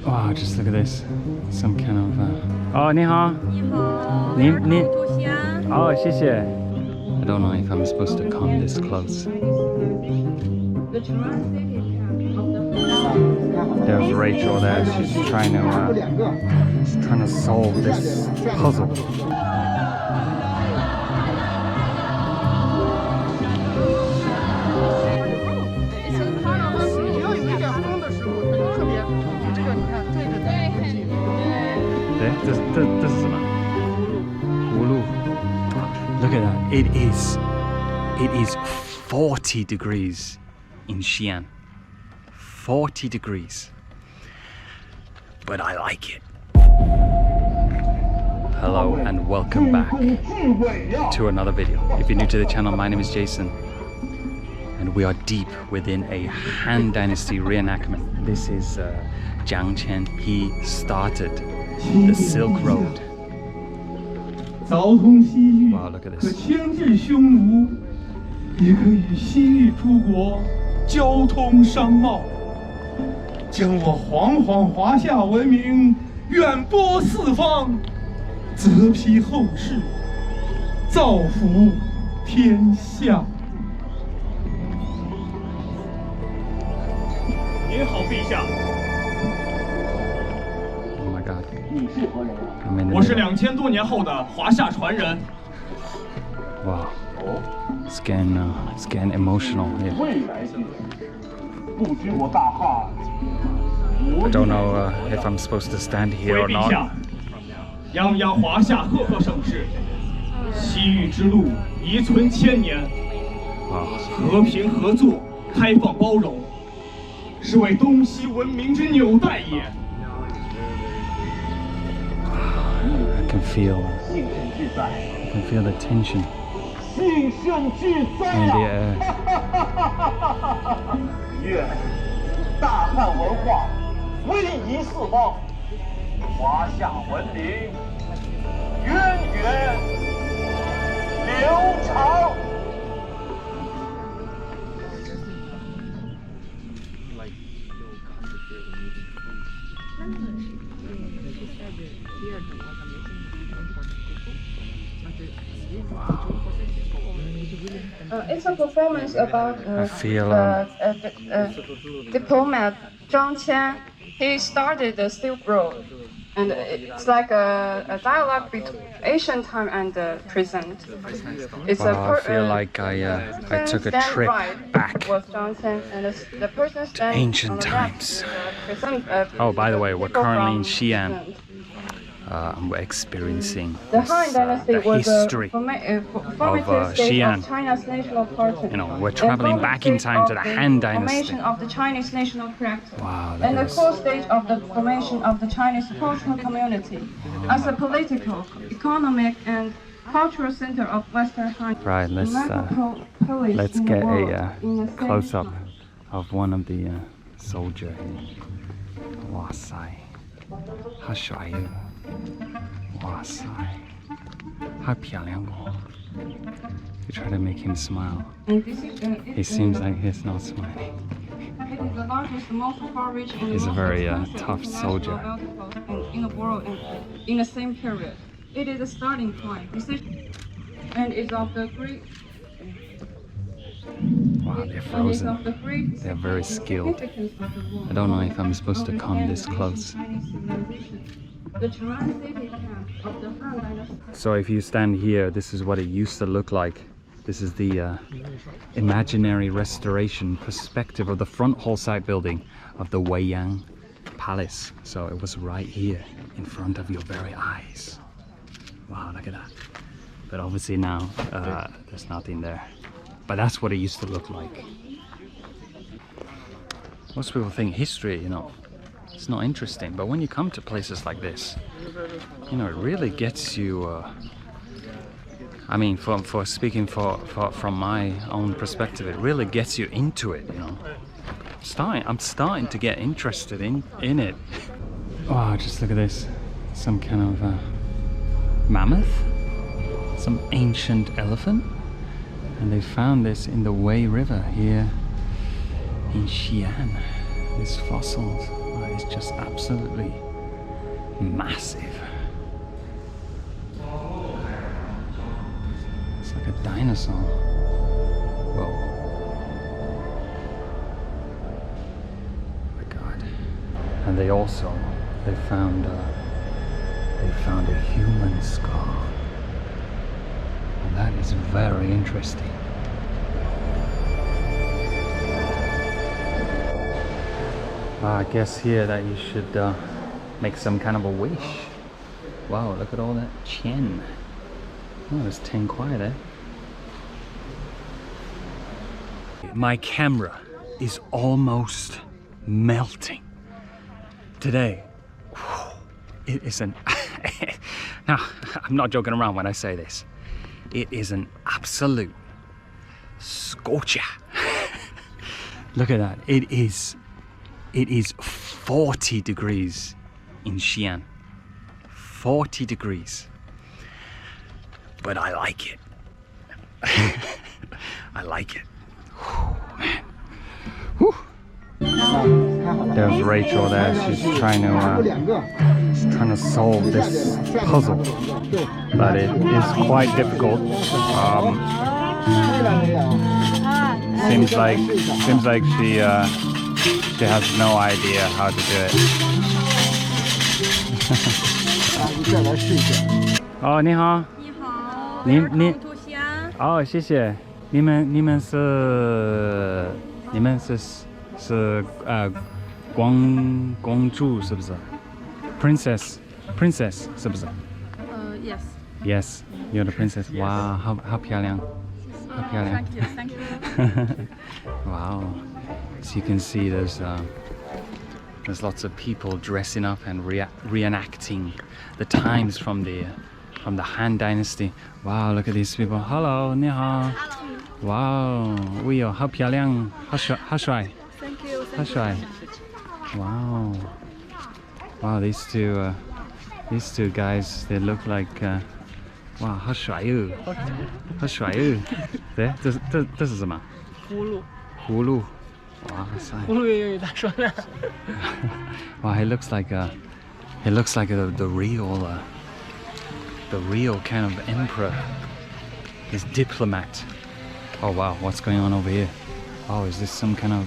Wow, just look at this. Some kind of. Oh, 你好。你好。你。吐香。Oh, 谢谢。I don't know if I'm supposed to come this close. There's Rachel there. She's trying to solve this puzzle. This is Look at that. It is 40 degrees in Xi'an. 40 degrees. But I like it. Hello and welcome back to another video. If you're new to the channel, my name is Jason. And we are deep within a Han Dynasty reenactment. This is Jiang Qian. He started the Silk Road. Wow, look at this. 也可以西域出国，交通商贸，将我煌煌华夏文明远播四方，泽披后世，造福天下。您好，陛下。Oh my God. 你是何人？我是2000多年后的华夏传人。Wow. It's getting emotional here. I don't know if I'm supposed to stand here or not. 泱泱华夏赫赫盛世，西域之路遗存千年，和平合作，开放包容，是为东西文明之纽带也。I can feel the tension. 幸甚至哉啊！愿大汉文化威仪四方，华夏文明源远流长。It's a performance about I feel diplomat Zhang Qian. He started the Silk Road, and it's like a dialogue between ancient time and the present. It's I feel like I took a trip back was Zhang Qian, and the person to ancient times. Oh, by the way, we're currently in Xi'an. We're experiencing the Han Dynasty was history of Xi'an. China's national party. You know, we're traveling back in time to the Han Dynasty. Formation of the Chinese national character. Wow, And the core stage of the formation of the Chinese cultural community as a political, economic, and cultural center of Western Han. Right, let's get a close-up of one of the soldier here. 哇塞，好帅哟！哇塞，好漂亮哦！ You try to make him smile. He seems like he's not smiling. He's a very tough soldier. In the world in the same period. It is a starting point. And it's of the great. Wow, they're frozen. They're very skilled. I don't know if I'm supposed to come this close. So if you stand here, this is what it used to look like. This is the imaginary restoration perspective of the front hall side building of the Weiyang Palace. So it was right here in front of your very eyes. Wow, look at that. But obviously now there's nothing there. But that's what it used to look like. Most people think history, you know, it's not interesting. But when you come to places like this, you know, it really gets you... I mean, for speaking from my own perspective, it really gets you into it, you know. I'm starting to get interested in it. Wow, just look at this. Some kind of mammoth? Some ancient elephant? And they found this in the Wei River here in Xi'an. These fossils. Wow, is just absolutely massive. It's like a dinosaur. Whoa. Oh my God. And they found a human skull. And that is very interesting. I guess here that you should make some kind of a wish. Wow, look at all that chen. Oh, there's 10 kwai there. My camera is almost melting today. It is an now I'm not joking around when I say this. It is an absolute scorcher. Look at that. It is 40 degrees in Xi'an. 40 degrees. But I like it. I like it. Whew, man. Whew. There's Rachel there. She's trying to solve this puzzle, but it is quite difficult. Seems like she has no idea how to do it. 哦，你好。你好。你哦，谢谢。你们是公主是不是 ？Princess 是不是？Yes. Yes, you're the princess. Wow, 好漂亮，好漂亮。Thank you. Wow. So you can see there's lots of people dressing up and reenacting the times from the Han Dynasty. Wow, look at these people. Hello, 你好。Wow, 哎呦，好漂亮，好帅。Thank you. 好帅。Wow. Wow, these two guys, they look like wow, 好帅哦，好帅哦。对，这是什么？葫芦。哇塞。葫芦也有咋说呢？ Wow, he looks like the real kind of emperor. His diplomat. Oh wow, what's going on over here? Oh, is this some kind of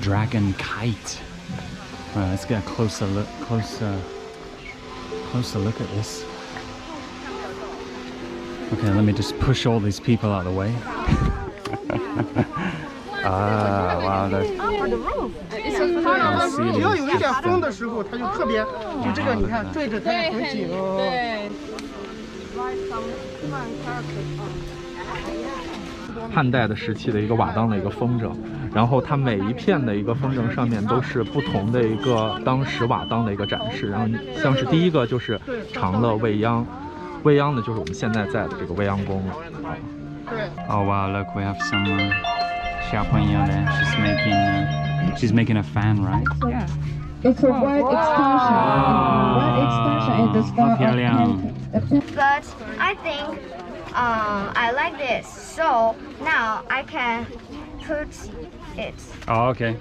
dragon kite? Well, let's get a closer look at this. Okay, let me just push all these people out of the way. Ah, wow, look. 只要有一点风的时候，它就特别，就这个你看对着它很紧哦。对。汉代的时期的一个瓦当的一个风筝，然后它每一片的一个风筝上面都是不同的一个当时瓦当的一个展示，然后像是第一个就是长乐未央，未央呢就是我们现在在的这个未央宫了。Oh wow, look, we have some 小朋友 there. She's making a fan, right? Yeah. It's a wide extension. Wide extension in the style of painting. But I think I like this, so now I can put it. Oh, okay.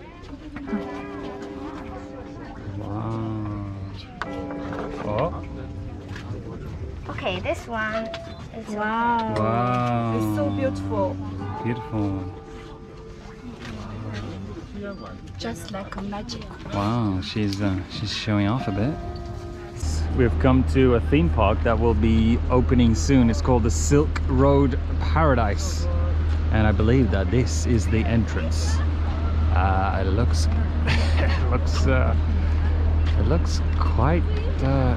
Wow. Oh. Okay, this one is Wow. Wow. It's so beautiful. Beautiful. Just like magic. Wow, she's showing off a bit. We've come to a theme park that will be opening soon. It's called the Silk Road Paradise, and I believe that this is the entrance. It looks quite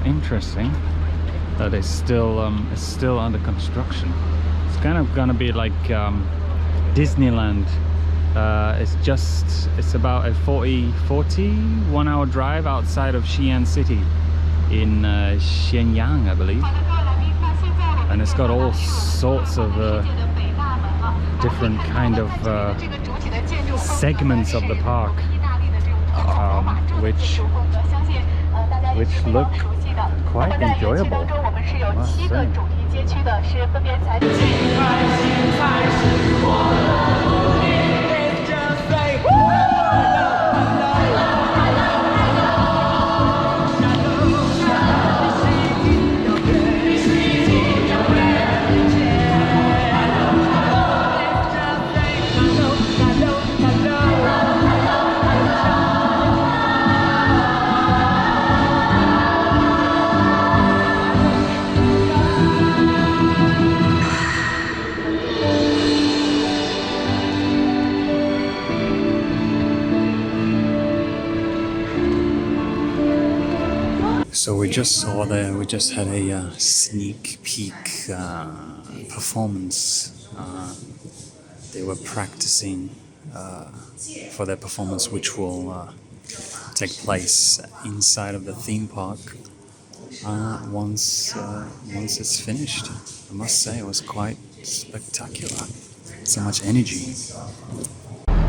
interesting. That it's still under construction. It's kind of gonna be like Disneyland. It's about a 41 hour drive outside of Xi'an city in Shenyang, I believe, and it's got all sorts of different kind of segments of the park, which look quite enjoyable. So we just saw there, we just had a sneak peek performance. They were practicing for their performance, which will take place inside of the theme park once it's finished. I must say it was quite spectacular. So much energy.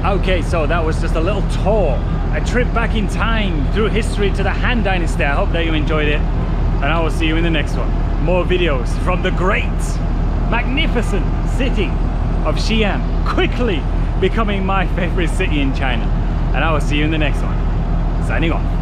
Okay, so that was just a little tour, a trip back in time through history to the Han Dynasty. I hope that you enjoyed it, and I will see you in the next one. More videos from the great, magnificent city of Xi'an, quickly becoming my favorite city in China. And I will see you in the next one. Signing off.